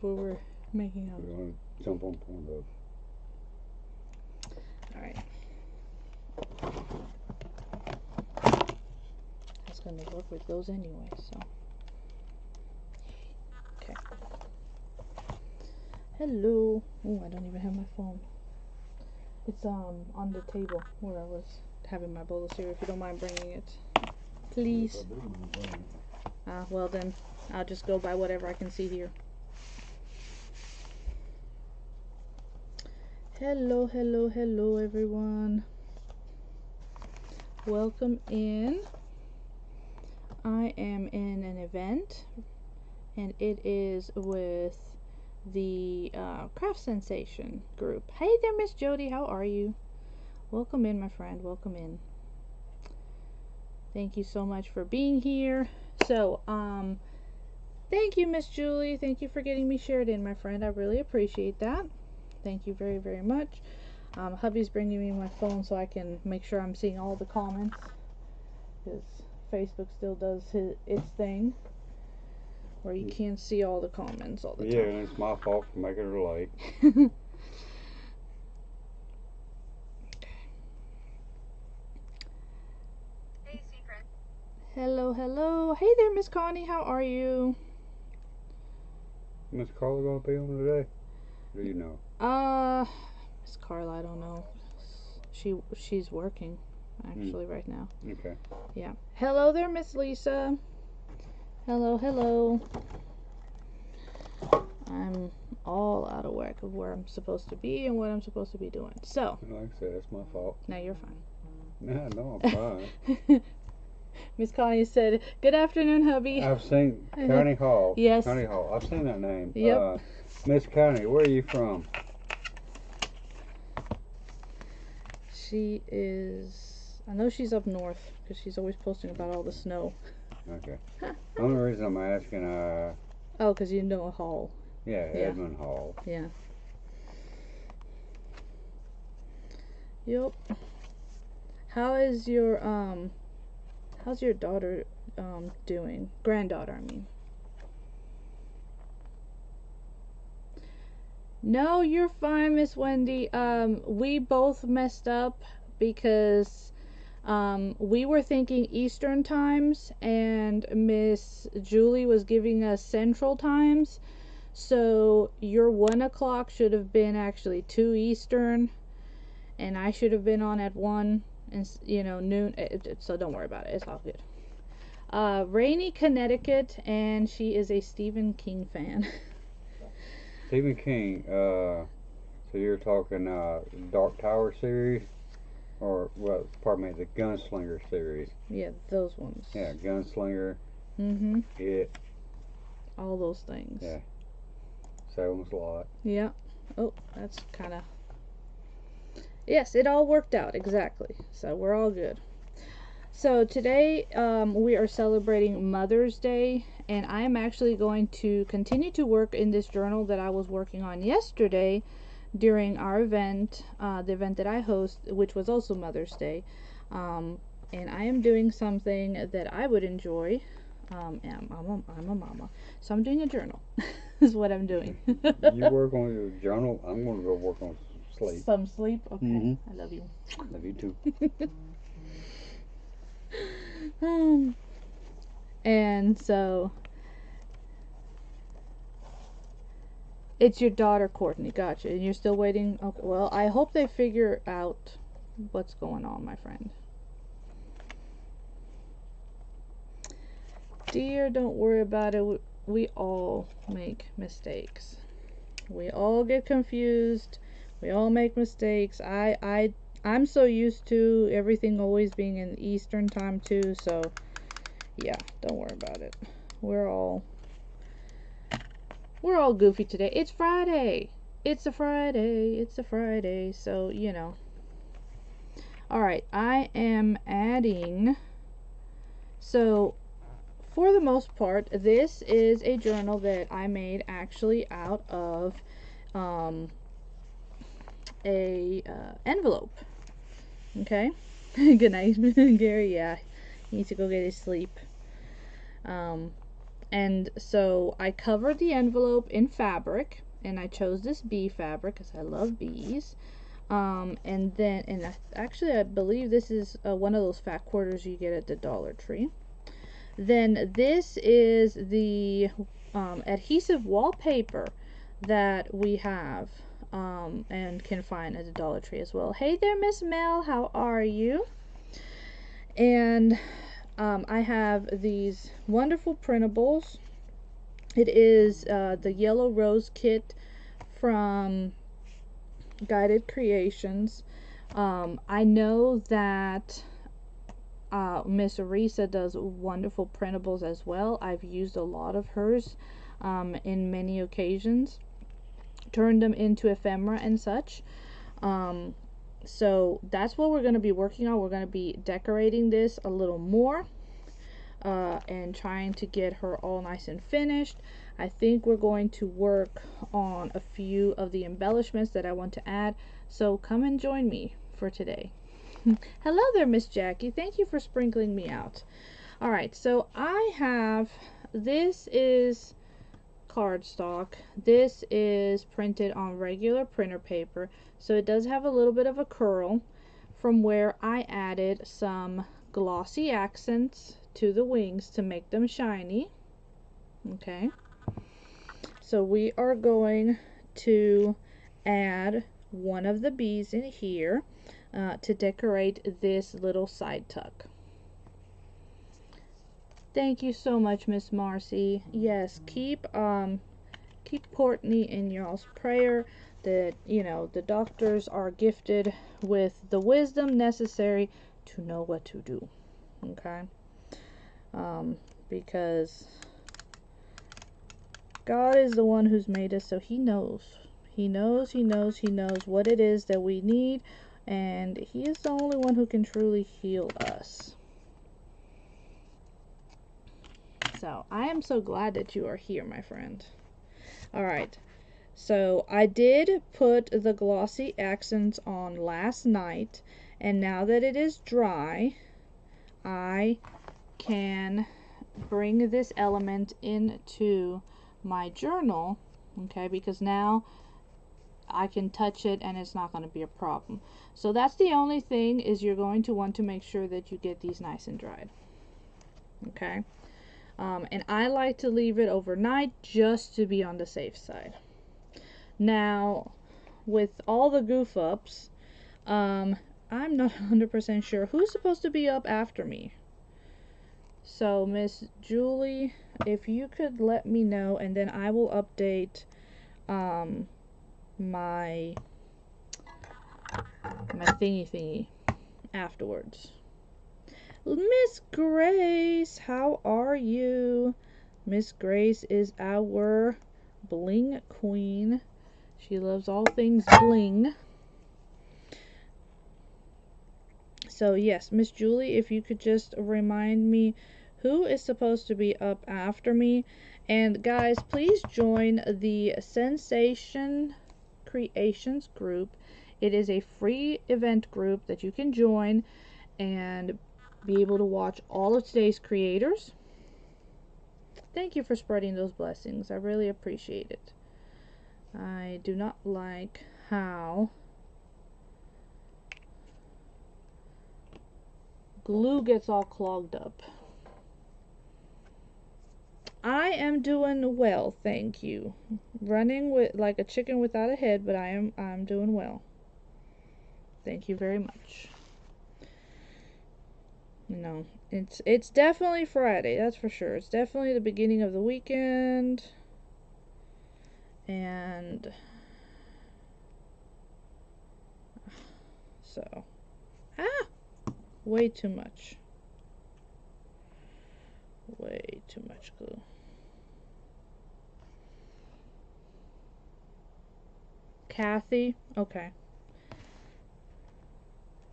What we're making up. We're going to jump on Pornhub. Alright. I was going to work with those anyway, so. Okay. Hello. Oh, I don't even have my phone. It's on the table where I was having my bowl of cereal. If you don't mind bringing it, please. Well then, I'll just go by whatever I can see here. Hello, hello, hello, everyone. Welcome in. I am in an event, and it is with the Craft Sensation group. Hey there, Miss Jody. How are you? Welcome in, my friend. Welcome in. Thank you so much for being here. So, thank you, Miss Julie. Thank you for getting me shared in, my friend. I really appreciate that. Thank you very, very much. Hubby's bringing me my phone so I can make sure I'm seeing all the comments, because Facebook still does its thing where you can't see all the comments all the time. Yeah, and it's my fault for making her late. Hey, secret. Hello, hello. Hey there, Miss Connie. How are you? Miss Carla gonna be on today? Do you know? Miss Carla, I don't know. She's working actually right now. Okay. Yeah. Hello there, Miss Lisa. Hello, hello. I'm all out of whack of where I'm supposed to be and what I'm supposed to be doing. So. Like I said, that's my fault. No, you're fine. No, I'm fine. Miss Connie said, "Good afternoon, hubby." I've seen County Hall. Yes. County Hall. I've seen that name. Yep. Miss County, where are you from? She is. I know she's up north because she's always posting about all the snow. Okay. The only reason I'm asking, Oh, because you know Hall. yeah, Edmund Hall. Yeah. Yep. How's your daughter doing? Granddaughter, I mean. No, you're fine, Miss Wendy. We both messed up because we were thinking Eastern times and Miss Julie was giving us Central times. So your 1 o'clock should have been actually 2 Eastern, and I should have been on at 1, and noon. So don't worry about it. It's all good. Rainy, Connecticut, and she is a Stephen King fan. Stephen King. So you're talking Dark Tower series, or well, pardon me, the Gunslinger series. Yeah, those ones. Yeah, Gunslinger. Mhm. It. All those things. Yeah. Salem's Lot. Yeah. Oh, that's kind of. Yes, it all worked out exactly. So we're all good. So today we are celebrating Mother's Day, and I am actually going to continue to work in this journal that I was working on yesterday during our event, the event that I host, which was also Mother's Day. And I am doing something that I would enjoy. I'm a mama, so I'm doing a journal. Is what I'm doing. You work on your journal. I'm going to go work on sleep. Some sleep. Okay. Mm-hmm. I love you. Love you too. And so it's your daughter, Courtney. Gotcha. And you're still waiting. Okay. Well, I hope they figure out what's going on, my friend. Dear, don't worry about it. We all make mistakes. We all get confused. We all make mistakes. I'm so used to everything always being in Eastern time too, so yeah, don't worry about it. We're all goofy today. It's Friday. It's a Friday. It's a Friday. So, Alright, I am adding. So, for the most part, this is a journal that I made actually out of a envelope. Okay? Good night, Gary. Yeah, he needs to go get his sleep. And so I covered the envelope in fabric, and I chose this bee fabric because I love bees. And then, actually I believe this is one of those fat quarters you get at the Dollar Tree. Then this is the adhesive wallpaper that we have and can find at the Dollar Tree as well. Hey there, Miss Mel, how are you? And I have these wonderful printables. It is the Yellow Rose kit from Guided Creations. I know that Miss Reesa does wonderful printables as well. I've used a lot of hers in many occasions, turned them into ephemera and such. So that's what we're going to be working on. We're going to be decorating this a little more and trying to get her all nice and finished. I think we're going to work on a few of the embellishments that I want to add. So come and join me for today. Hello there, Miss Jackie. Thank you for sprinkling me out. All right, so I have, this is cardstock. This is printed on regular printer paper, so it does have a little bit of a curl from where I added some glossy accents to the wings to make them shiny. Okay, so we are going to add one of the bees in here to decorate this little side tuck. Thank you so much, Miss Marcy. Yes, keep Courtney in y'all's prayer that, you know, the doctors are gifted with the wisdom necessary to know what to do. Okay? Because God is the one who's made us, so he knows. He knows what it is that we need, and he is the only one who can truly heal us. So, I am so glad that you are here, my friend. Alright, so I did put the glossy accents on last night, and now that it is dry, I can bring this element into my journal, okay, because now I can touch it and it's not going to be a problem. So that's the only thing, is you're going to want to make sure that you get these nice and dried. Okay, and I like to leave it overnight just to be on the safe side. Now, with all the goof ups, I'm not 100% sure who's supposed to be up after me. So, Miss Julie, if you could let me know, and then I will update my thingy afterwards. Miss Grace, how are you? Miss Grace is our bling queen. She loves all things bling. So yes, Miss Julie, if you could just remind me who is supposed to be up after me. And guys, please join the Sensational Creations group. It is a free event group that you can join and be able to watch all of today's creators. Thank you for spreading those blessings. I really appreciate it. I do not like how glue gets all clogged up. I am doing well, thank you. Running with like a chicken without a head, but I'm doing well. Thank you very much. You know, it's definitely Friday, that's for sure. It's definitely the beginning of the weekend. And so, way too much. Way too much glue. Kathy? Okay.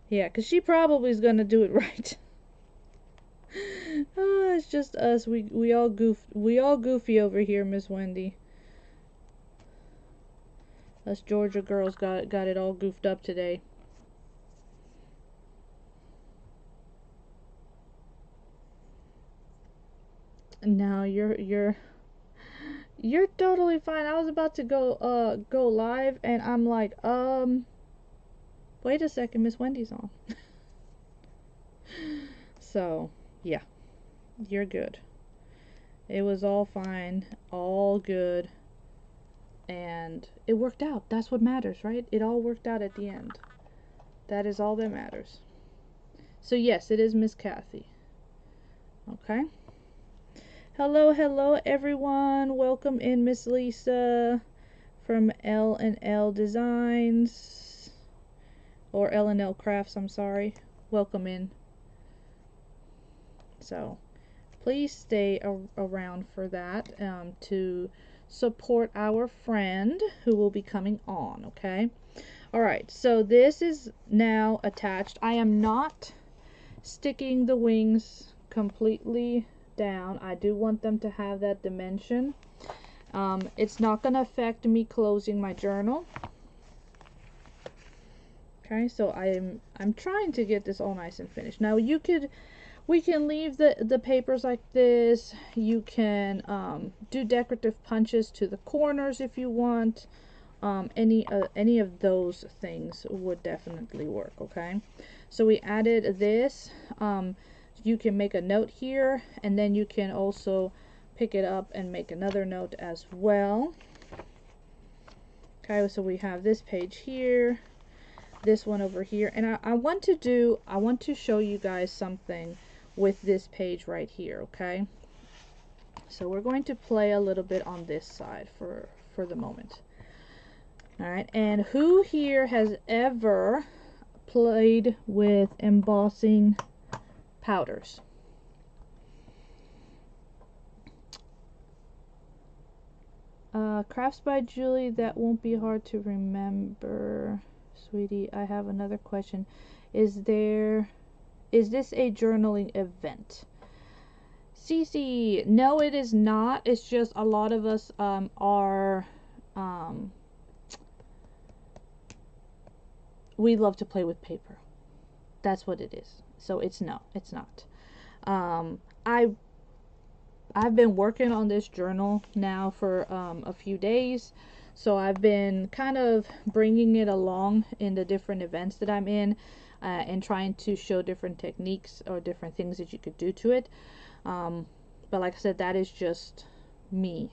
Yeah, because she probably is going to do it right. It's just us. We all goofy over here, Miss Wendy. Us Georgia girls got it all goofed up today. Now you're you're totally fine. I was about to go live, and I'm like, wait a second, Miss Wendy's on. So, yeah, you're good. It was all fine, all good, and it worked out. That's what matters, right? It all worked out at the end. That is all that matters. So yes, it is Miss Kathy. Okay. Hello, hello everyone. Welcome in Miss Lisa from L&L Designs, or L&L Crafts, I'm sorry. Welcome in. So please stay around for that, to support our friend who will be coming on, okay? Alright, so this is now attached. I am not sticking the wings completely down. I do want them to have that dimension. It's not going to affect me closing my journal. Okay, so I'm trying to get this all nice and finished. Now we can leave the papers like this. You can do decorative punches to the corners if you want. Any of those things would definitely work. Okay, so we added this. You can make a note here, and then you can also pick it up and make another note as well. Okay, so we have this page here, this one over here, and I want to show you guys something with this page right here. Okay, so we're going to play a little bit on this side for the moment. Alright, and who here has ever played with embossing powders? Crafts by Julie, that won't be hard to remember. Sweetie, I have another question. Is this a journaling event? Cece, no it is not. It's just a lot of us are we love to play with paper. That's what it is. So it's not. I've been working on this journal now for a few days, so I've been kind of bringing it along in the different events that I'm in, and trying to show different techniques or different things that you could do to it. But like I said, that is just me.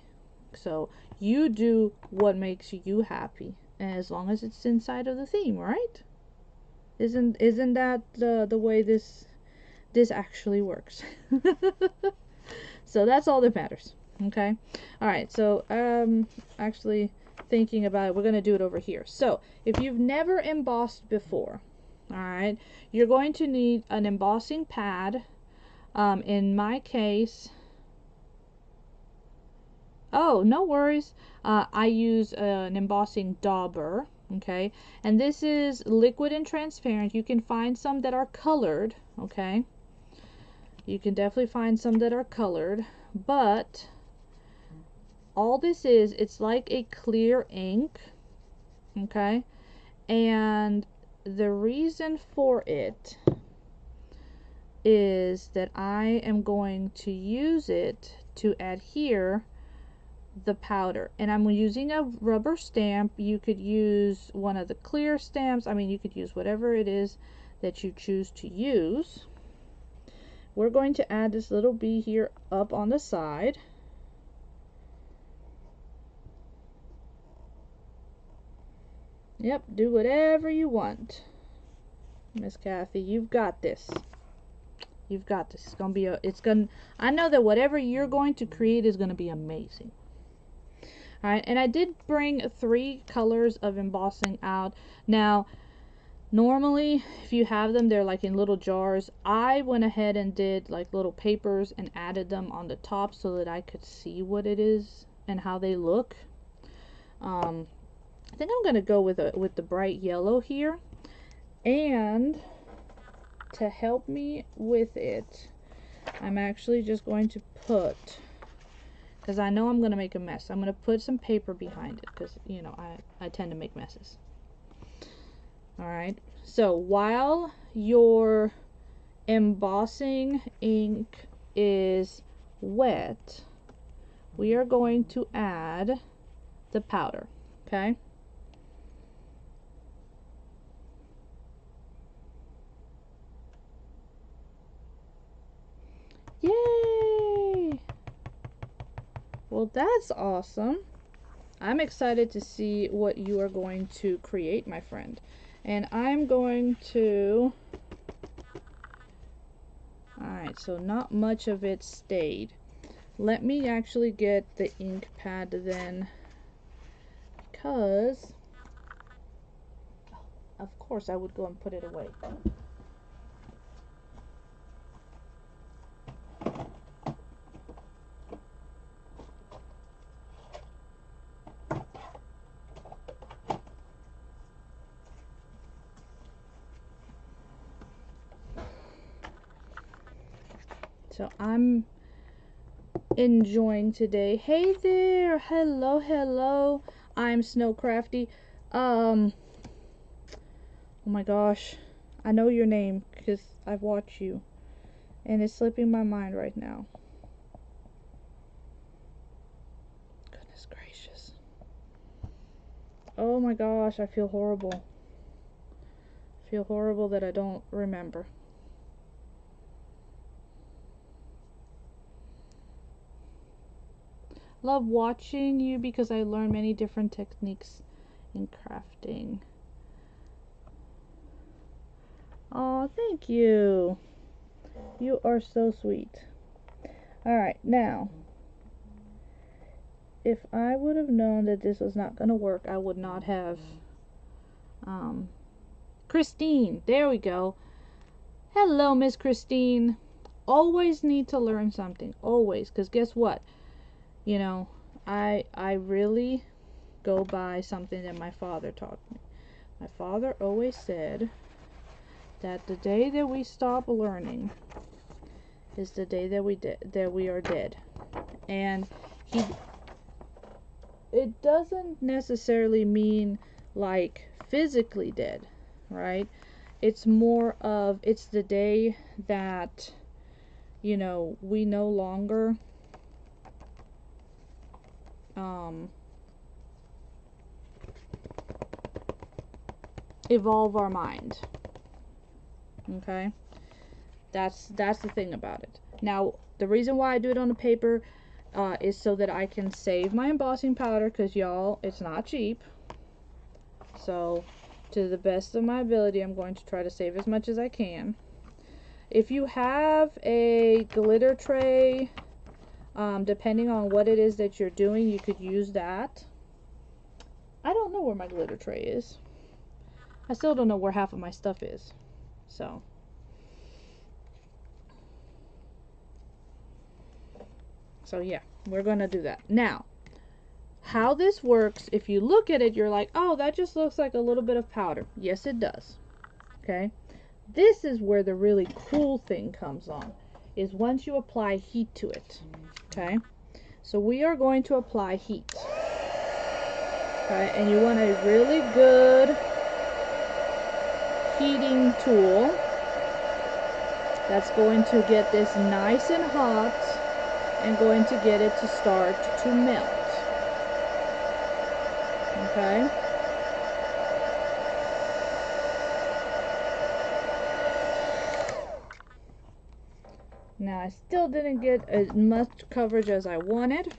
So you do what makes you happy, as long as it's inside of the theme, right? Isn't that the way this actually works? So that's all that matters. Okay. All right. So actually thinking about it, we're gonna do it over here. So if you've never embossed before, all right, you're going to need an embossing pad. In my case, oh, no worries. I use an embossing dauber. Okay, and this is liquid and transparent. You can find some that are colored. Okay, you can definitely find some that are colored, but all this is, it's like a clear ink. Okay, and the reason for it is that I am going to use it to adhere the powder, and I'm using a rubber stamp. You could use one of the clear stamps. I mean, you could use whatever it is that you choose to use. We're going to add this little bee here up on the side. Yep, do whatever you want, Miss Kathy. You've got this. You've got this. It's gonna be I know that whatever you're going to create is gonna be amazing. Alright, and I did bring 3 colors of embossing out. Now, normally, if you have them, they're like in little jars. I went ahead and did like little papers and added them on the top so that I could see what it is and how they look. I think I'm gonna go with the bright yellow here, and to help me with it, I'm actually just going to put, because I know I'm going to make a mess, I'm going to put some paper behind it, because, you know, I tend to make messes. Alright, so while your embossing ink is wet, we are going to add the powder, okay? Yay! Well, that's awesome. I'm excited to see what you are going to create, my friend. And I'm going to... Alright, so not much of it stayed. Let me actually get the ink pad then, because of course I would go and put it away. So I'm enjoying today. Hey there, hello. I'm Snow Crafty. Oh my gosh, I know your name because I've watched you, and it's slipping my mind right now. Goodness gracious. Oh my gosh, I feel horrible. I feel horrible that I don't remember. Love watching you because I learn many different techniques in crafting. Oh, thank you. You are so sweet. Alright, now, if I would have known that this was not going to work, I would not have... Christine, there we go. Hello, Miss Christine. Always need to learn something. Always. Because guess what? You know, I really go by something that my father taught me. My father always said that the day that we stop learning is the day that we are dead. And it doesn't necessarily mean like physically dead, right? It's more of, it's the day that, you know, we no longer evolve our mind. Okay, that's the thing about it. Now, the reason why I do it on the paper is so that I can save my embossing powder, because y'all, it's not cheap. So to the best of my ability, I'm going to try to save as much as I can. If you have a glitter tray, depending on what it is that you're doing, you could use that. I don't know where my glitter tray is. I still don't know where half of my stuff is. So yeah, we're gonna do that. Now, how this works, if you look at it, you're like, oh, that just looks like a little bit of powder. Yes, it does. Okay, this is where the really cool thing comes on, is once you apply heat to it. Okay, so we are going to apply heat. Okay, and you want a really good heating tool that's going to get this nice and hot and going to get it to start to melt. Okay, now I still didn't get as much coverage as I wanted,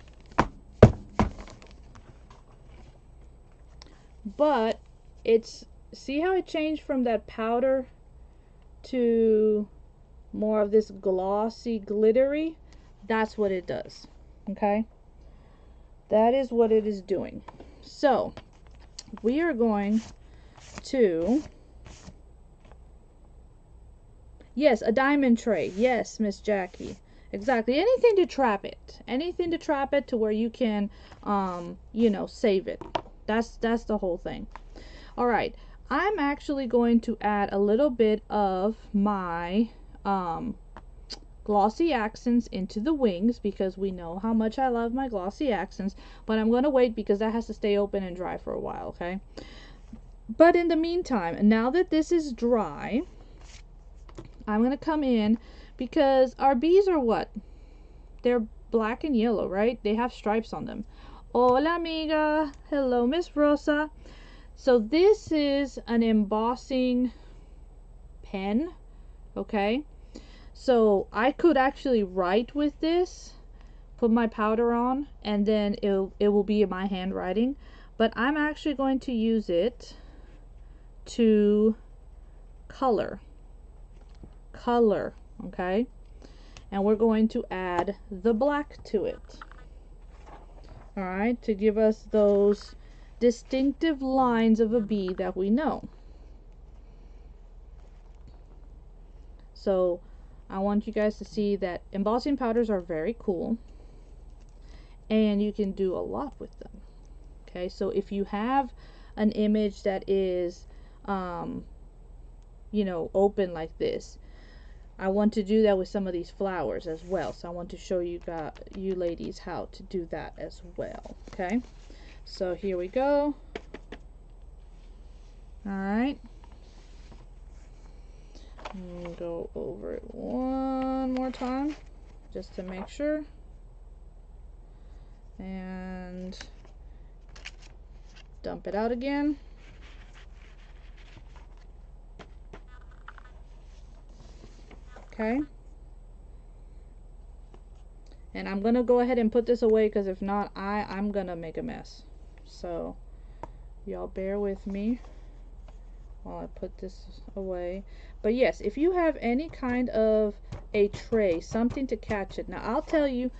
but it's, see how it changed from that powder to more of this glossy glittery? That's what it does. Okay, that is what it is doing. So we are going to, yes, a diamond tray. Yes, Miss Jackie, exactly. Anything to trap it, anything to trap it to where you can you know, save it. That's the whole thing. All right, I'm actually going to add a little bit of my glossy accents into the wings, because we know how much I love my glossy accents, but I'm going to wait because that has to stay open and dry for a while, okay? But in the meantime, now that this is dry, I'm going to come in, because our bees are what? They're black and yellow, right? They have stripes on them. Hola amiga, hello Miss Rosa. So this is an embossing pen, okay? So I could actually write with this, put my powder on, and then it will be in my handwriting, but I'm actually going to use it to color, okay? And we're going to add the black to it. All right, to give us those distinctive lines of a bee that we know. So I want you guys to see that embossing powders are very cool, and you can do a lot with them. Okay, so if you have an image that is you know, open like this, I want to do that with some of these flowers as well. So I want to show you ladies how to do that as well. Okay, so here we go. All right, go over it one more time just to make sure, and dump it out again. Okay, and I'm gonna go ahead and put this away, because if not, I'm gonna make a mess. So y'all bear with me while I put this away. But yes, if you have any kind of a tray, something to catch it. Now I'll tell you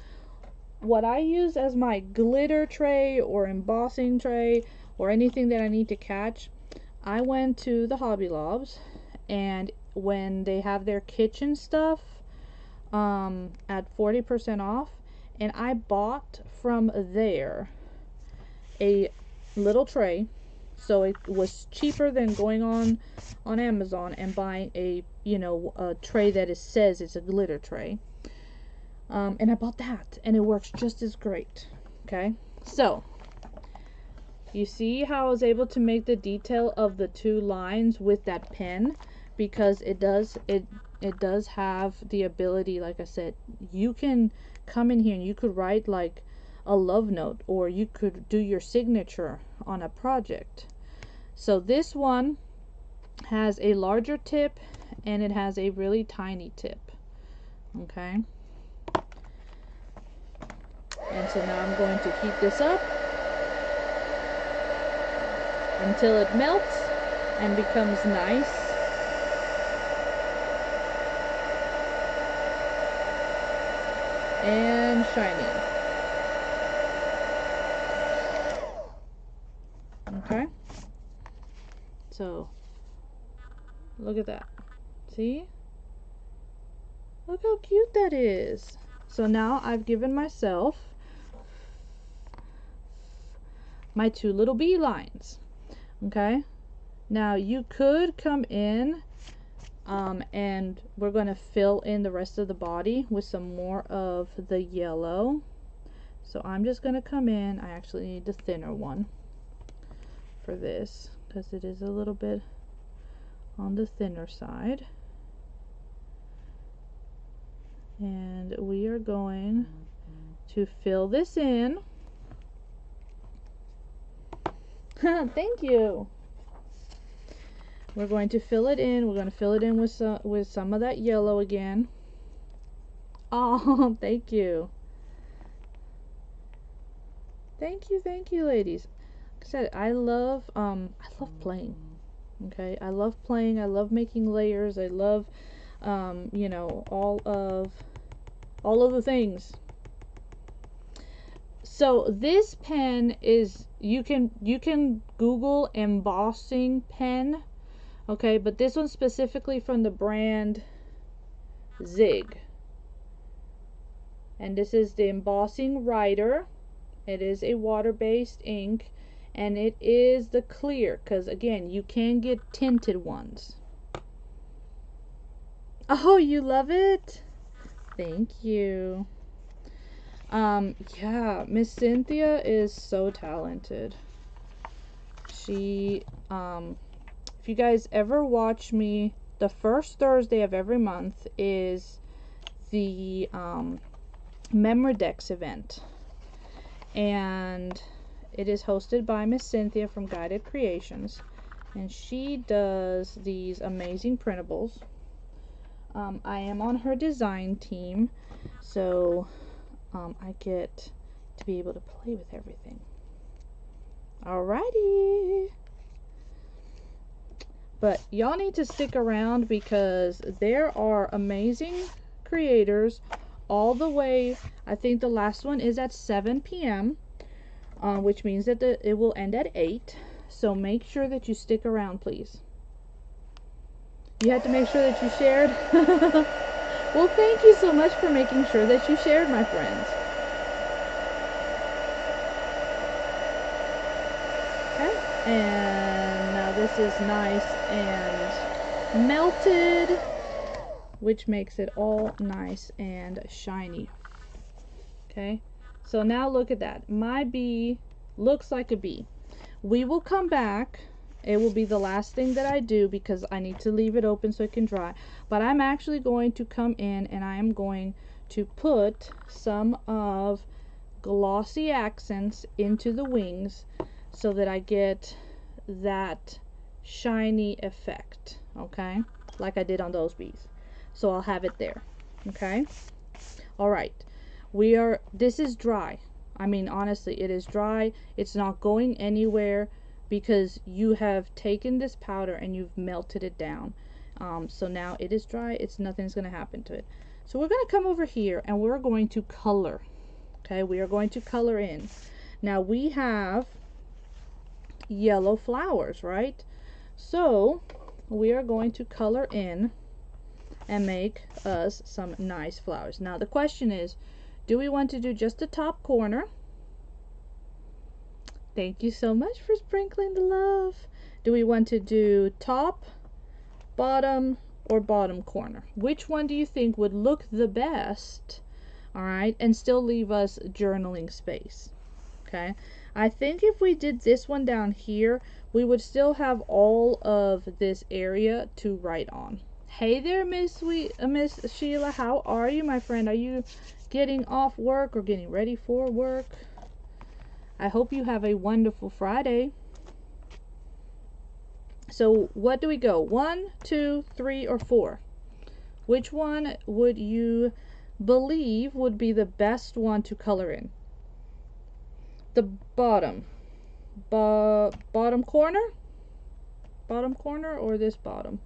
what I use as my glitter tray or embossing tray or anything that I need to catch. I went to the Hobby Lobs, and when they have their kitchen stuff at 40% off, and I bought from there a little tray, so it was cheaper than going on Amazon and buying a, you know, a tray that says it's a glitter tray. And I bought that, and it works just as great. Okay, so you see how I was able to make the detail of the two lines with that pen, because it does have the ability, like I said, you can come in here and you could write like a love note, or you could do your signature on a project. So this one has a larger tip, and it has a really tiny tip. Okay, and so now I'm going to heat this up until it melts and becomes nice and shiny. Okay, so look at that. See? Look how cute that is. So now I've given myself my two little bee lines. Okay, now you could come in and we're going to fill in the rest of the body with some more of the yellow. So I'm just going to come in. I actually need the thinner one for this, because it is a little bit on the thinner side. And we are going to fill this in. Thank you. We're going to fill it in. We're going to fill it in with some of that yellow again. Oh, thank you. Thank you, ladies. Like I said, I love playing. Okay, I love playing. I love making layers. I love, you know, all of the things. So this pen is, you can Google embossing pen, okay, but this one's specifically from the brand Zig, and this is the embossing writer. It is a water-based ink, and it is the clear, because again, you can get tinted ones. Oh, you love it? Thank you. Yeah, Miss Cynthia is so talented. She, if you guys ever watch me, the first Thursday of every month is the Memoredex event, and it is hosted by Miss Cynthia from Guided Creations, and she does these amazing printables. I am on her design team, so I get to be able to play with everything. Alrighty. But y'all need to stick around because there are amazing creators all the way. I think the last one is at 7 p.m. Which means that it will end at 8. So make sure that you stick around, please. You had to make sure that you shared. Well, thank you so much for making sure that you shared, my friends. Okay, and now this is nice and melted, which makes it all nice and shiny. Okay, so now look at that. My bee looks like a bee. We will come back. It will be the last thing that I do because I need to leave it open so it can dry. But I'm actually going to come in and I am going to put some of glossy accents into the wings so that I get that shiny effect, okay, like I did on those bees. So I'll have it there. Okay, all right, this is dry. I mean, honestly, it is dry. It's not going anywhere because you have taken this powder and you've melted it down. So now it is dry. Nothing's going to happen to it. So we're going to come over here and we're going to color. Okay, we are going to color in. Now we have yellow flowers, right? So we are going to color in and make us some nice flowers. Now the question is, do we want to do just the top corner? Thank you so much for sprinkling the love. Do we want to do top, bottom, or bottom corner? Which one do you think would look the best? All right, and still leave us journaling space. Okay, I think if we did this one down here, we would still have all of this area to write on. Hey there, Miss Sheila. How are you, my friend? Are you getting off work or getting ready for work? I hope you have a wonderful Friday. So what do we go? 1, 2, 3, or 4? Which one would you believe would be the best one to color in? The bottom. Bottom corner? Bottom corner or this bottom?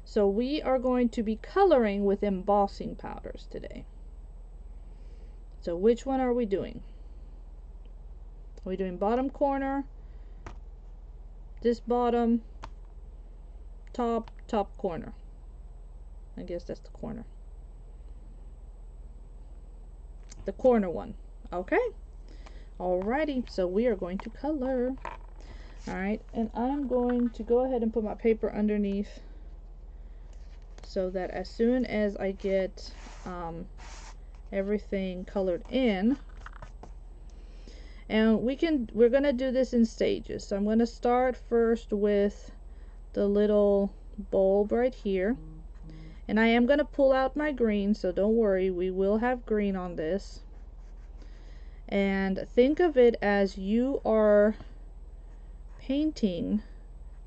So we are going to be coloring with embossing powders today. So which one are we doing? Are we doing bottom corner, this bottom, top corner? I guess that's the corner. The corner one. Okay. Alrighty. So we are going to color. Alright. And I'm going to go ahead and put my paper underneath so that as soon as I get everything colored in, and we're gonna do this in stages. So I'm gonna start first with the little bulb right here, and I am gonna pull out my green, so don't worry, we will have green on this. And think of it as you are painting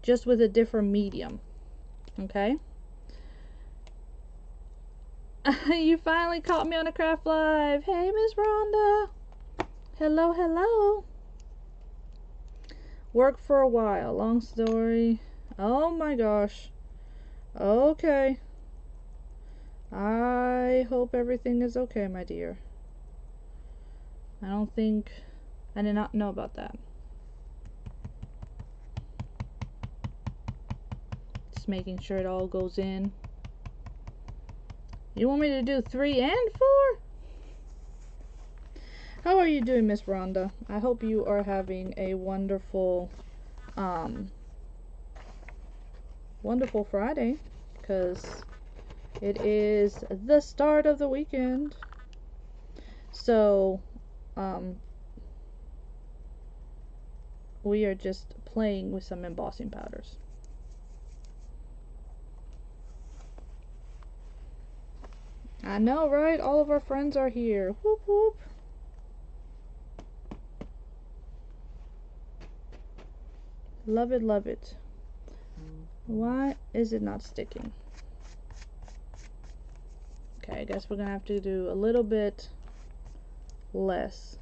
just with a different medium. Okay. You finally caught me on a craft live. Hey, Miss Rhonda. Hello, hello. Work for a while. Long story. Oh my gosh. Okay. I hope everything is okay, my dear. I did not know about that. Just making sure it all goes in. You want me to do 3 and 4? How are you doing, Miss Rhonda? I hope you are having a wonderful, wonderful Friday, because it is the start of the weekend. So, we are just playing with some embossing powders. I know, right? All of our friends are here. Whoop whoop. Love it, love it. Why is it not sticking? Okay, I guess we're gonna have to do a little bit less.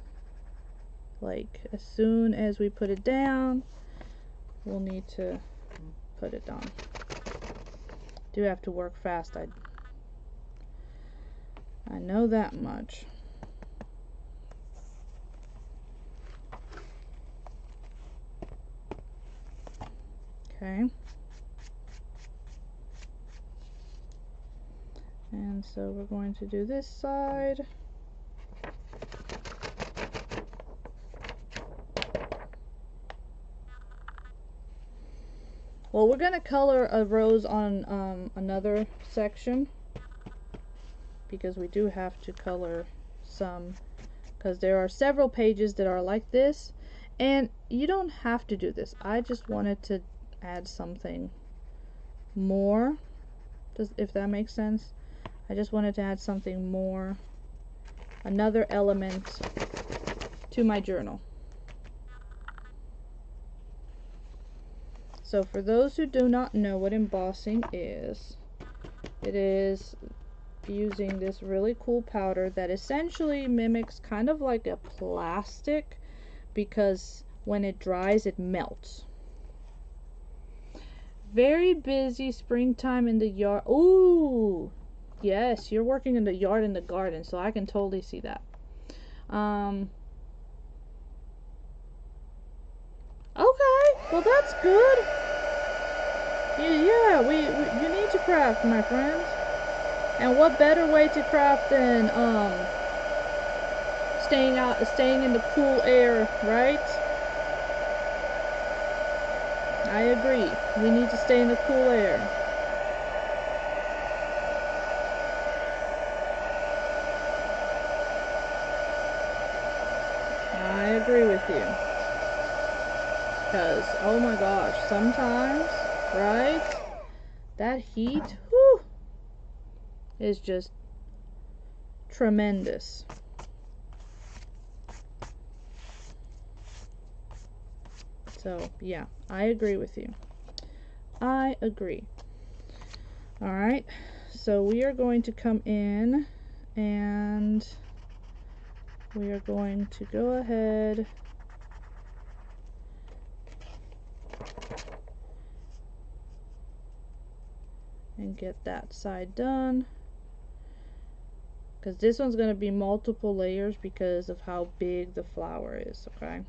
Like, as soon as we put it down, we'll need to put it on. Do have to work fast. I know that much. Okay. And so we're going to do this side. Well, we're going to color a rose on another section, because we do have to color some, because there are several pages that are like this, and you don't have to do this. I just wanted to add something more, if that makes sense. I just wanted to add something more, another element to my journal. So for those who do not know what embossing is, it is using this really cool powder that essentially mimics kind of like a plastic, because when it dries it melts. Very busy springtime in the yard. Ooh, yes, you're working in the yard and the garden, so I can totally see that. Okay, well that's good. Yeah, you need to craft, my friends. And what better way to craft than staying in the cool air, right? I agree. We need to stay in the cool air. I agree with you. Because, oh my gosh, sometimes, right? That heat, whew, is just tremendous. So, yeah, I agree with you. I agree. Alright, so we are going to come in and we are going to go ahead and get that side done. Because this one's going to be multiple layers because of how big the flower is, okay?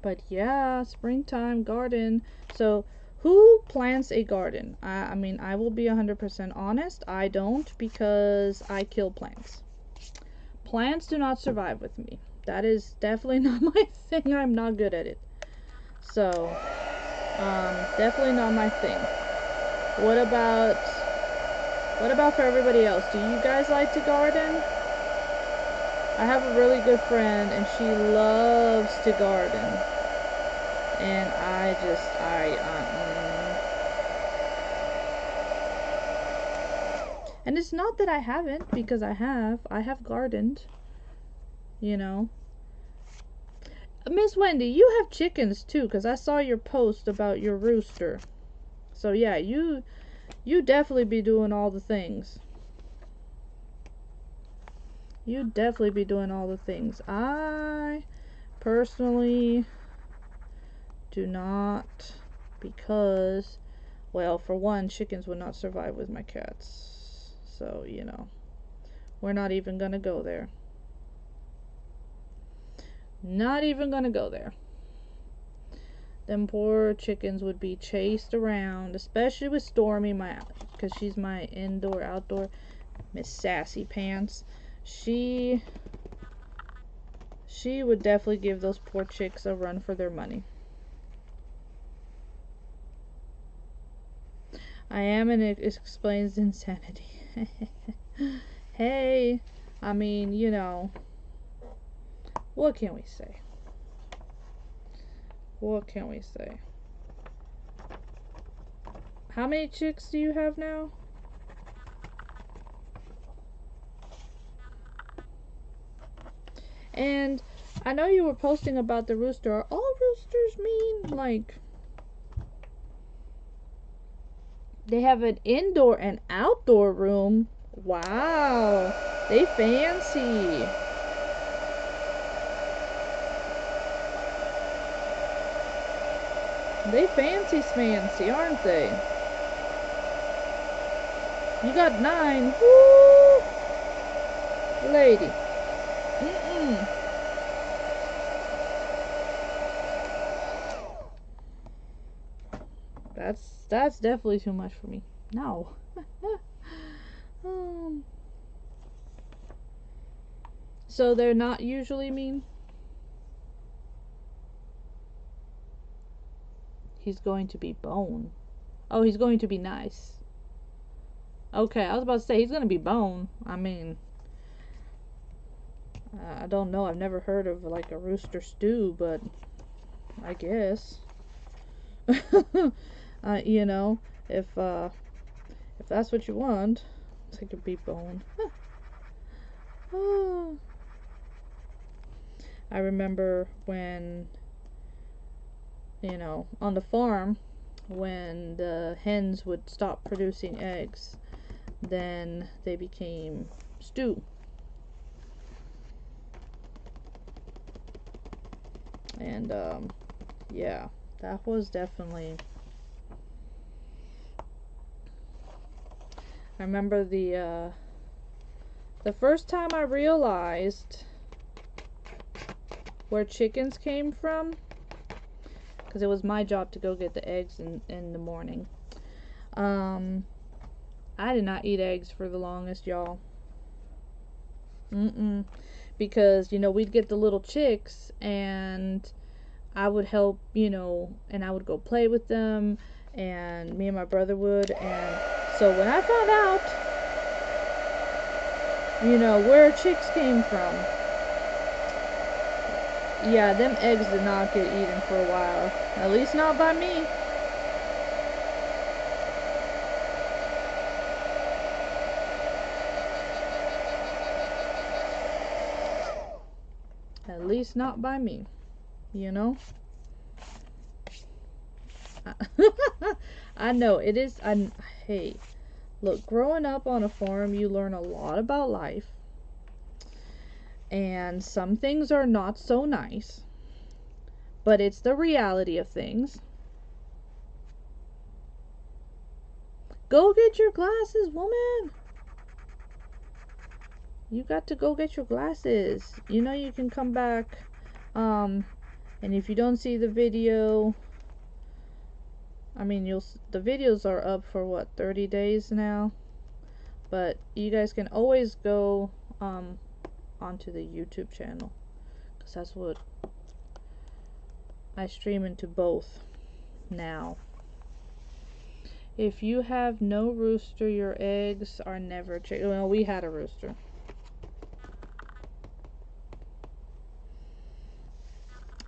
But yeah, springtime garden. So who plants a garden? I mean, I will be 100% honest. I don't, because I kill plants. Plants do not survive with me. That is definitely not my thing. I'm not good at it. So, definitely not my thing. What about for everybody else? Do you guys like to garden? I have a really good friend and she loves to garden. And and it's not that I haven't, because I have gardened, you know. Miss Wendy, you have chickens too, because I saw your post about your rooster. So yeah, you definitely be doing all the things. You definitely be doing all the things. I personally do not, because, well, for one, chickens would not survive with my cats. So, you know, we're not even gonna go there. Not even gonna go there. Them poor chickens would be chased around, especially with Stormy, because she's my indoor outdoor Miss Sassy Pants. She would definitely give those poor chicks a run for their money. I am, and it explains insanity. Hey, I mean, you know, what can we say? What can we say? How many chicks do you have now? And I know you were posting about the rooster. Are all roosters mean? Like, they have an indoor and outdoor room. Wow. They fancy. They fancy smancy, aren't they? You got 9. Woo! Lady. Mm-mm. That's definitely too much for me. No. So they're not usually mean? He's going to be bone. Oh, he's going to be nice. Okay, I was about to say he's going to be bone. I mean, I don't know. I've never heard of like a rooster stew, but I guess. You know, if that's what you want, take a beef bone. I remember when, you know, on the farm, when the hens would stop producing eggs, then they became stew. And yeah, that was definitely. I remember the first time I realized where chickens came from, because it was my job to go get the eggs in the morning. I did not eat eggs for the longest, y'all. Because, you know, we'd get the little chicks and I would help, you know, and I would go play with them, and me and my brother would. And so when I found out, you know, where chicks came from, yeah, them eggs did not get eaten for a while. At least not by me. At least not by me. You know? I know, it is. Hey, look, growing up on a farm, you learn a lot about life. And some things are not so nice. But it's the reality of things. Go get your glasses, woman. You got to go get your glasses. You know you can come back. And if you don't see the video, I mean, the videos are up for what, 30 days now? But you guys can always go onto the YouTube channel, because that's what I stream into both now. If you have no rooster, your eggs are never chicken. Well, we had a rooster.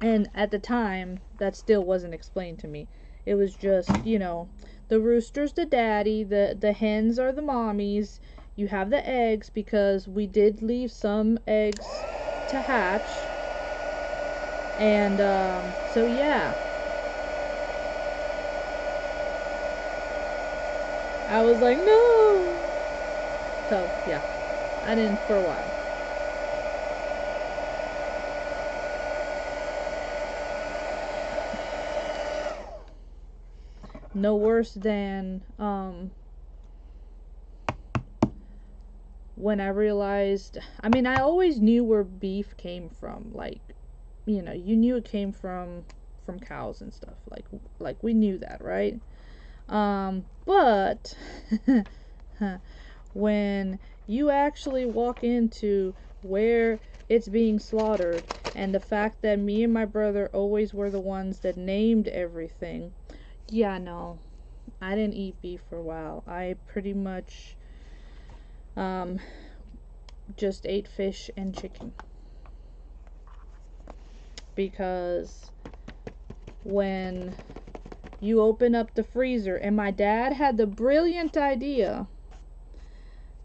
And at the time, that still wasn't explained to me. It was just, you know, the rooster's the daddy, the hens are the mommies. You have the eggs because we did leave some eggs to hatch. And so yeah. I was like, no. So yeah, I didn't for a while. No worse than when I realized, I mean, I always knew where beef came from. Like, you know, you knew it came from cows and stuff. Like we knew that, right? But when you actually walk into where it's being slaughtered, and the fact that me and my brother always were the ones that named everything, yeah, no, I didn't eat beef for a while. I pretty much just ate fish and chicken. Because when you open up the freezer, and my dad had the brilliant idea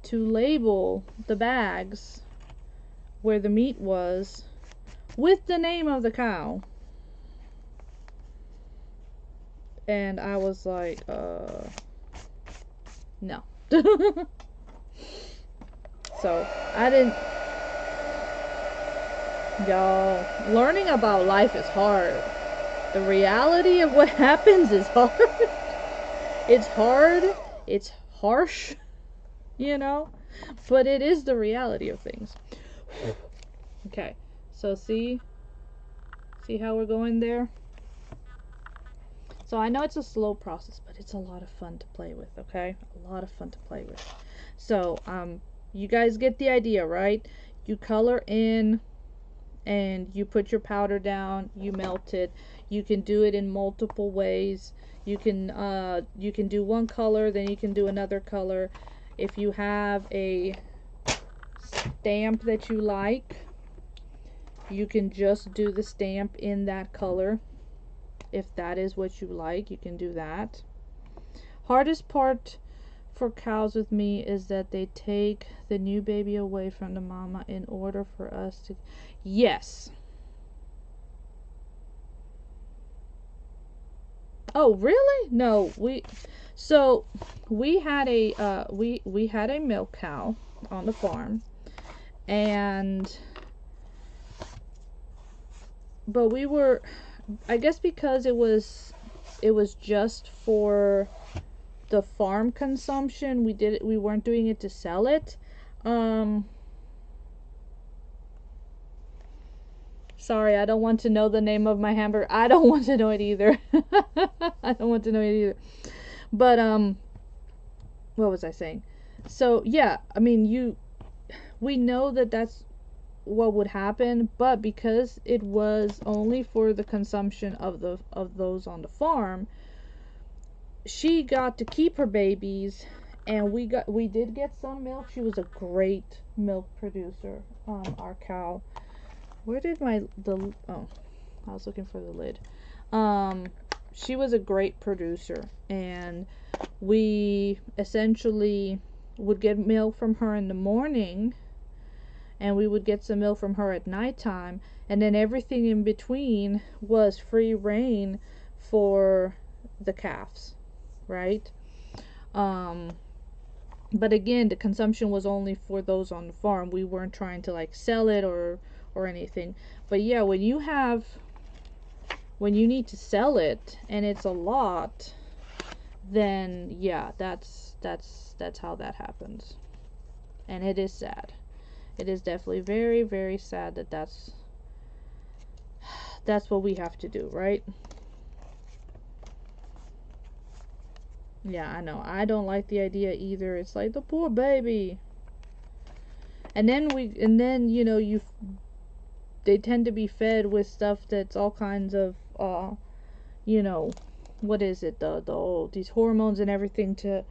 to label the bags where the meat was with the name of the cow. And I was like, no. So, I didn't... Y'all, learning about life is hard. The reality of what happens is hard. It's hard. It's harsh. You know? But it is the reality of things. Okay. So, see how we're going there? So I know it's a slow process, but it's a lot of fun to play with, okay? A lot of fun to play with. So, you guys get the idea, right? You color in and you put your powder down, you melt it. You can do it in multiple ways. You can do one color, then you can do another color. If you have a stamp that you like, you can just do the stamp in that color. If that is what you like, you can do that. Hardest part for cows with me is that they take the new baby away from the mama in order for us to... Yes. Oh, really? No, we had a we had a milk cow on the farm, but we were, I guess because it was just for the farm consumption, we weren't doing it to sell it. Sorry, I don't want to know the name of my hamburger. I don't want to know it either. I don't want to know it either. But what was I saying? So yeah, I mean, we know that that's what would happen, but because it was only for the consumption of those on the farm, she got to keep her babies, and we did get some milk. She was a great milk producer, our cow. Where did oh, I was looking for the lid. She was a great producer, and we essentially would get milk from her in the morning, and we would get some milk from her at nighttime, and then everything in between was free reign for the calves, right? But again, the consumption was only for those on the farm. We weren't trying to like sell it or anything. But yeah, when you need to sell it and it's a lot, then yeah, that's how that happens. And it is sad. It is definitely very, very sad that that's what we have to do, right? Yeah, I know. I don't like the idea either. It's like the poor baby. And then you know, they tend to be fed with stuff that's all kinds of you know, what is it, these hormones and everything to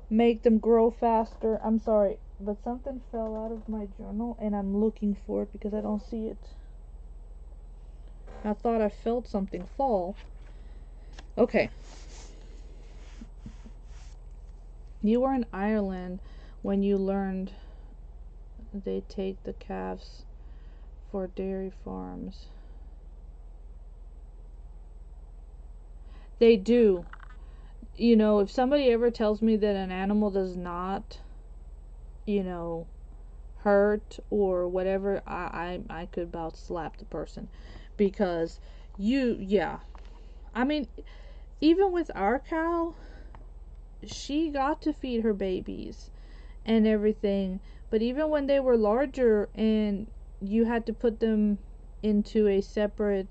make them grow faster. I'm sorry, but something fell out of my journal and I'm looking for it because I don't see it. I thought I felt something fall. Okay. You were in Ireland when you learned they take the calves for dairy farms. They do. You know, if somebody ever tells me that an animal does not, you know, hurt or whatever, I could about slap the person. Because yeah. I mean, even with our cow, she got to feed her babies and everything. But even when they were larger and you had to put them into a separate,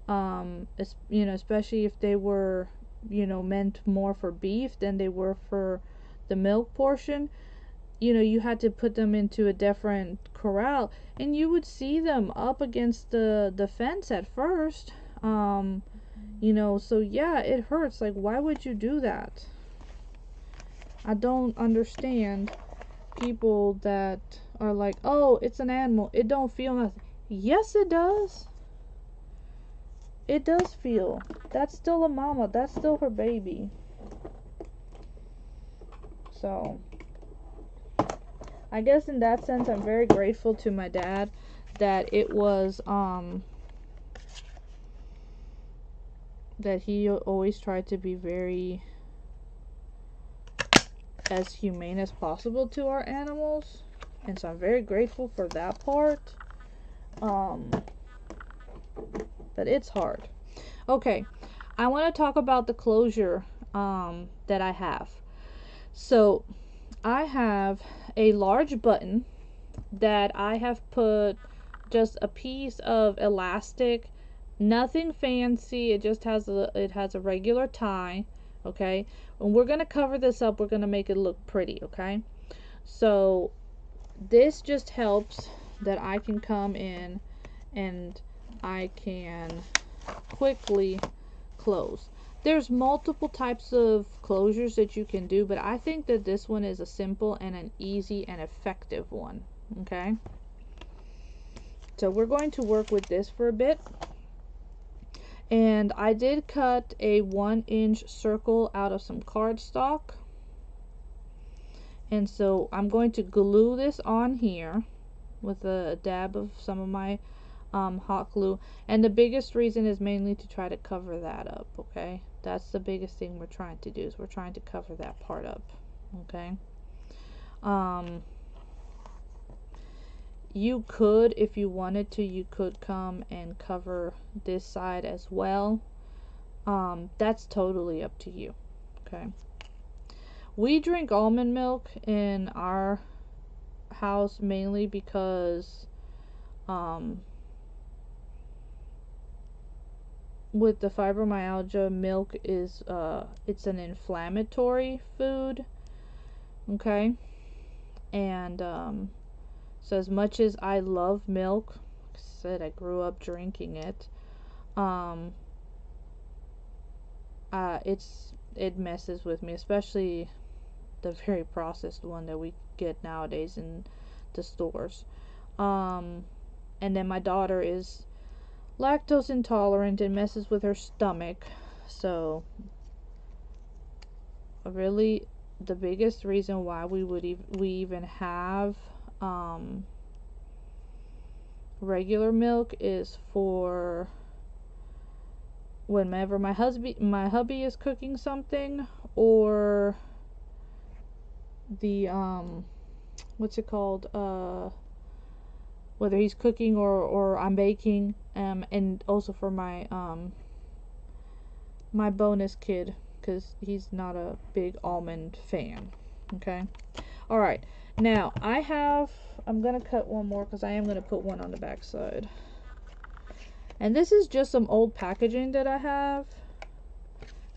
you know, especially if they were, you know, meant more for beef than they were for the milk portion, you know, you had to put them into a different corral, and you would see them up against the fence at first, you know, so yeah, it hurts. Like, why would you do that? I don't understand people that are like, oh, it's an animal, it don't feel nothing. Yes, it does. It does feel. That's still a mama. That's still her baby. So, I guess in that sense, I'm very grateful to my dad that it was, that he always tried to be very as humane as possible to our animals. And so I'm very grateful for that part. But it's hard. Okay, I want to talk about the closure that I have. So I have a large button that I have put just a piece of elastic, nothing fancy. It just has a regular tie. Okay, and we're gonna cover this up. We're gonna make it look pretty. Okay, so this just helps that I can come in and I can quickly close. There's multiple types of closures that you can do, but I think that this one is a simple and an easy and effective one. Okay, so we're going to work with this for a bit. And I did cut a 1-inch circle out of some cardstock. And so I'm going to glue this on here with a dab of some of my hot glue. And the biggest reason is mainly to try to cover that up, okay? That's the biggest thing we're trying to do, is we're trying to cover that part up, okay? You could, if you wanted to, you could come and cover this side as well. That's totally up to you, okay? We drink almond milk in our house mainly because with the fibromyalgia, milk is it's an inflammatory food, okay? And so as much as I love milk, like I said, I grew up drinking it, it messes with me, especially the very processed one that we get nowadays in the stores. And then my daughter is lactose intolerant and messes with her stomach. So really the biggest reason why we even have regular milk is for whenever my hubby is cooking something, or the what's it called, whether he's cooking or I'm baking, and also for my my bonus kid, because he's not a big almond fan. Okay, all right, now I'm gonna cut one more because I am gonna put one on the back side. And this is just some old packaging that I have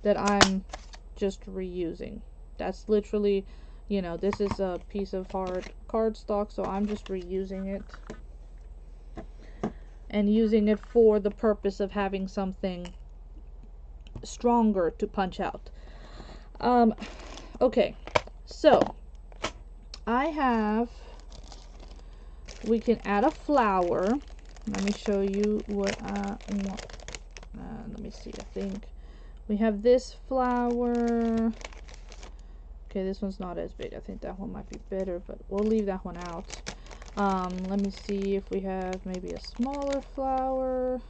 that I'm just reusing. That's literally, you know, this is a piece of hard cardstock, so I'm just reusing it and using it for the purpose of having something stronger to punch out. Okay, so we can add a flower. Let me show you what I want. Let me see, I think we have this flower. Okay, this one's not as big. I think that one might be better, but we'll leave that one out. Let me see if we have maybe a smaller flower.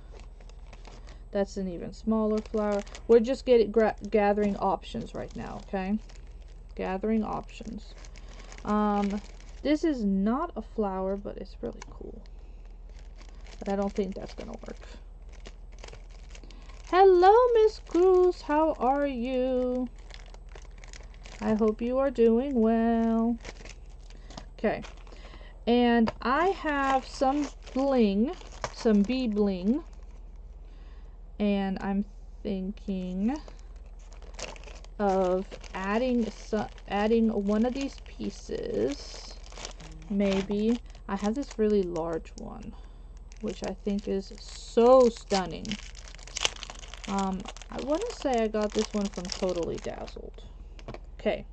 That's an even smaller flower. We're just gathering options right now, okay? Gathering options. This is not a flower, but it's really cool. But I don't think that's gonna work. Hello, Miss Cruz. How are you? I hope you are doing well. Okay. And I have some bling, some bee bling. And I'm thinking of adding one of these pieces. Maybe. I have this really large one, which I think is so stunning. I want to say I got this one from Totally Dazzled. Okay,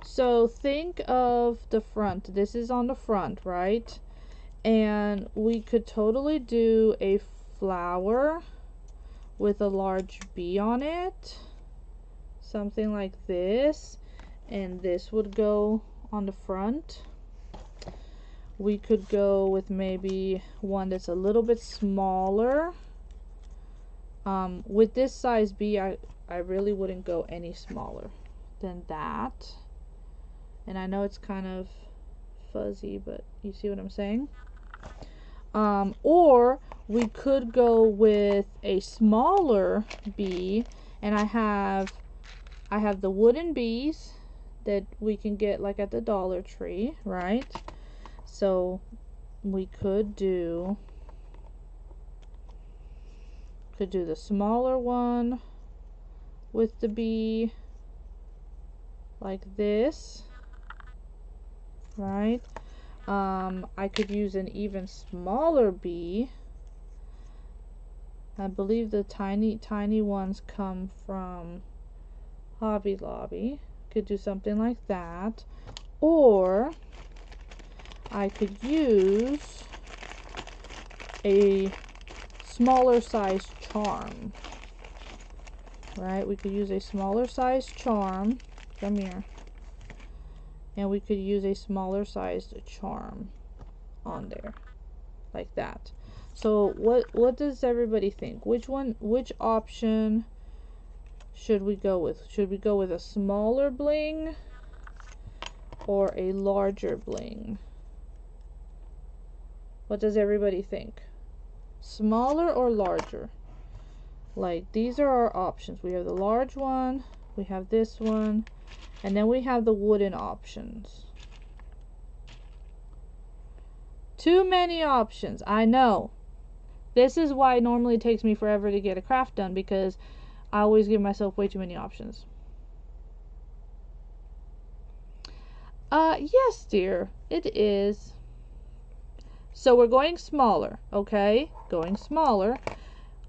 So think of the front. This is on the front, right? And we could totally do a flower with a large bee on it. Something like this. And this would go on the front. We could go with maybe one that's a little bit smaller. With this size bee, I really wouldn't go any smaller than that. And I know it's kind of fuzzy, but you see what I'm saying? Or we could go with a smaller bee, and I have the wooden bees that we can get like at the Dollar Tree, right? So we could do the smaller one with the bee like this, right? I could use an even smaller bee. I believe the tiny ones come from Hobby Lobby. Could do something like that. Or I could use a smaller size charm. Right? We could use a smaller size charm. Come here. And we could use a smaller sized charm on there. Like that. So what does everybody think? Which option should we go with? Should we go with a smaller bling or a larger bling? What does everybody think? Smaller or larger? Like, these are our options. We have the large one, we have this one, and then we have the wooden options. Too many options, I know. This is why it normally takes me forever to get a craft done, because I always give myself way too many options. Yes, dear, it is. So we're going smaller, okay? Going smaller.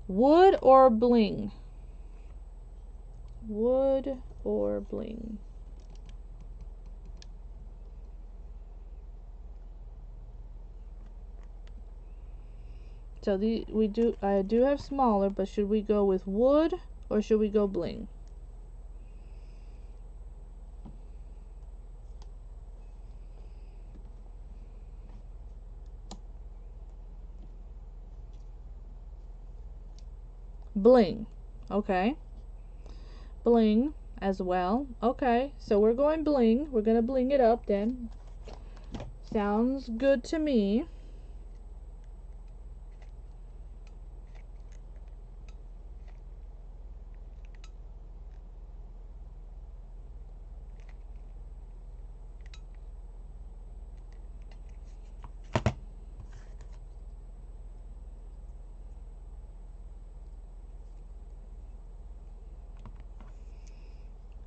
Wood or bling? Wood or bling? So I do have smaller, but should we go with wood or should we go bling? Bling. Okay. Bling as well. Okay, so we're going bling. We're gonna bling it up then. Sounds good to me.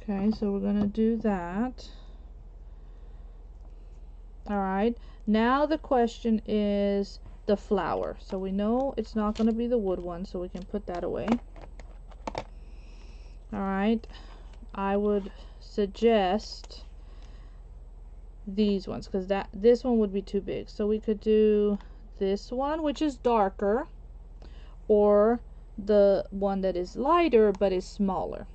Okay, so we're gonna do that. Alright, now the question is the flower. So we know it's not gonna be the wood one, so we can put that away. Alright, I would suggest these ones, because this one would be too big. So we could do this one, which is darker, or the one that is lighter but is smaller.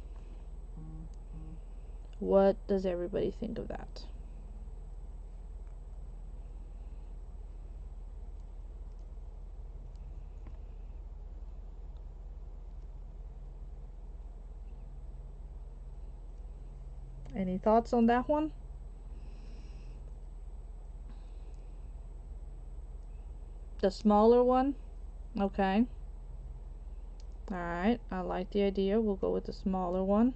What does everybody think of that? Any thoughts on that one? The smaller one? Okay. Alright, I like the idea. We'll go with the smaller one.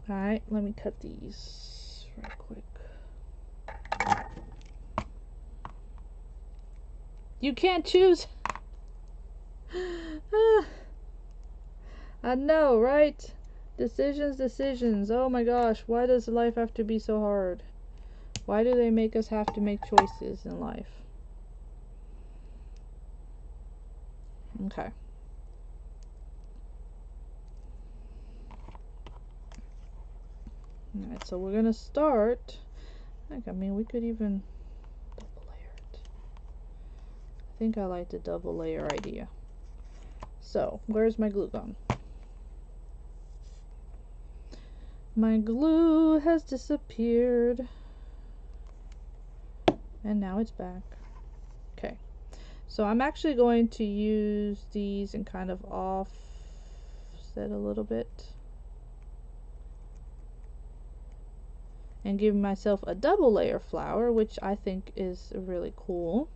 Alright, let me cut these right quick. You can't choose! I know, right? Decisions. Oh my gosh, why does life have to be so hard? Why do they make us have to make choices in life? Okay. Alright, so we're going to start. I mean, we could even double layer it. I think I like the double layer idea. So, where's my glue gun? My glue has disappeared. And now it's back. Okay. So I'm actually going to use these and kind of offset a little bit. And give myself a double layer flower, which I think is really cool.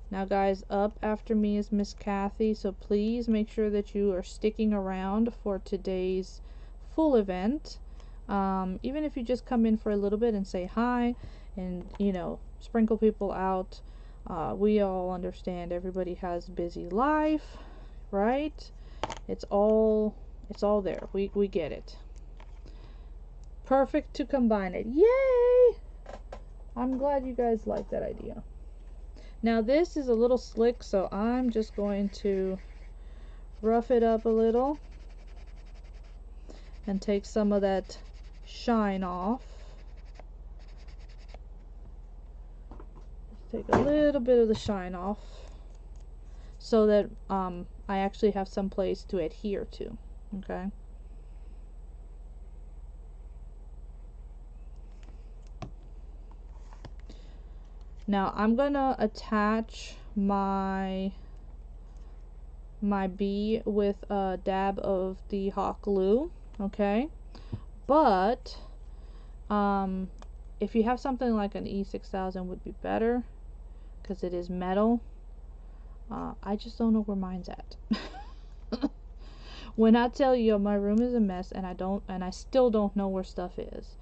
Now guys, up after me is Miss Kathy, so please make sure that you are sticking around for today's full event. Even if you just come in for a little bit and say hi and, you know, sprinkle people out. We all understand everybody has a busy life, right? It's all there. We get it. Perfect to combine it. Yay! I'm glad you guys like that idea. Now this is a little slick, so I'm just going to rough it up a little and take some of that shine off. Take a little bit of the shine off so that I actually have some place to adhere to. Okay. Now I'm gonna attach my bee with a dab of the hot glue, okay? But if you have something like an E6000 would be better because it is metal. I just don't know where mine's at. When I tell you my room is a mess and I still don't know where stuff is.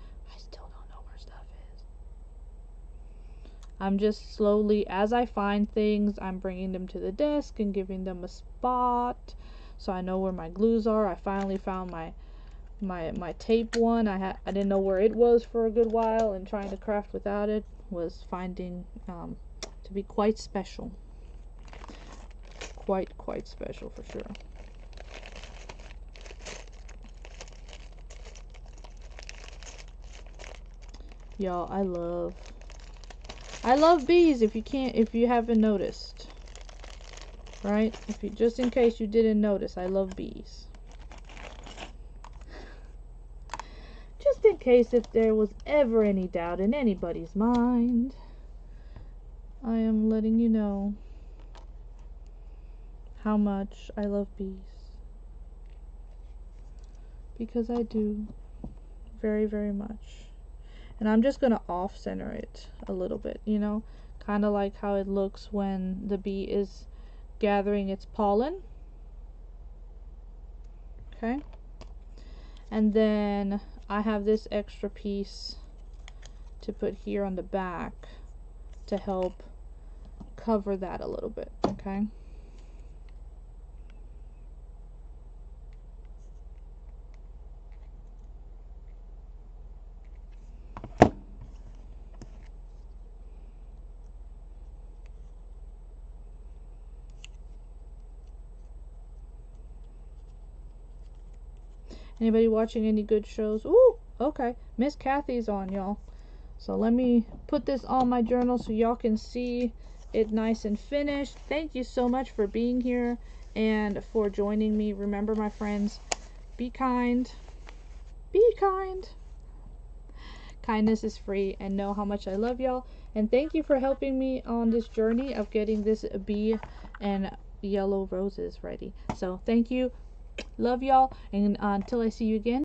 I'm just slowly, as I find things, I'm bringing them to the desk and giving them a spot so I know where my glues are. I finally found my tape one. I didn't know where it was for a good while, and trying to craft without it was finding to be quite special. Quite special for sure. Y'all, I love bees, if you haven't noticed. Right? Just in case you didn't notice, I love bees. Just in case if there was ever any doubt in anybody's mind, I am letting you know how much I love bees. Because I do. Very, very much. And I'm just going to off-center it a little bit, you know, kind of like how it looks when the bee is gathering its pollen. Okay. And then I have this extra piece to put here on the back to help cover that a little bit, okay? Anybody watching any good shows? Ooh, okay. Miss Kathy's on, y'all. So let me put this on my journal so y'all can see it nice and finished. Thank you so much for being here and for joining me. Remember, my friends, be kind. Be kind. Kindness is free, and know how much I love y'all. And thank you for helping me on this journey of getting this bee and yellow roses ready. So thank you. Love y'all, and until I see you again.